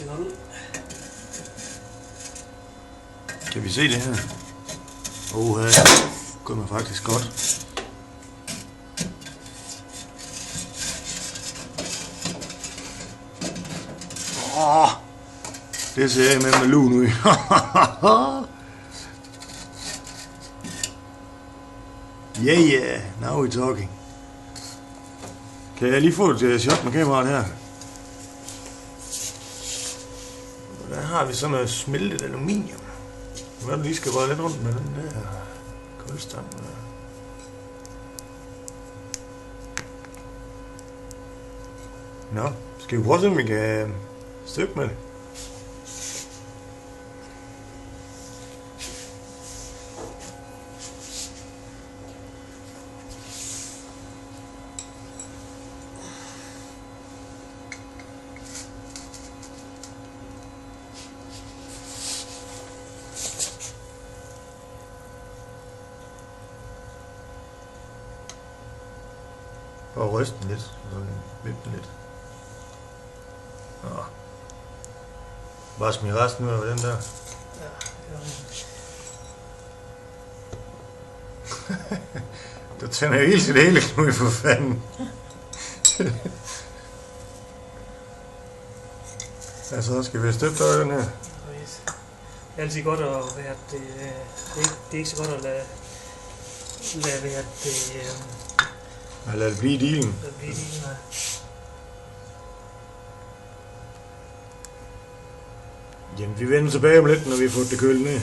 ser godt ud. Kan vi se det her? Her går man faktisk godt. Det ser jeg med lun ud. Yeah, now we're talking. Kan jeg lige få et shot med kameraet her? Der har vi sådan noget smeltet aluminium. Nu lige skal røre lidt rundt med den der kulstamme. Nå, skal vi prøve at se, om vi kan stykke med det? Og ryste den lidt, og vippe den lidt. Nå. Bare smid resten ud af den der. Ja. Du tænder jo helt sit hele knude for fanden. Så skal vi støtte dig den her. Det er altid godt at være det er ikke så godt at lade være det Lad det blive dealen. Jamen, vi vender tilbage om lidt, når vi har fået det kølet ned.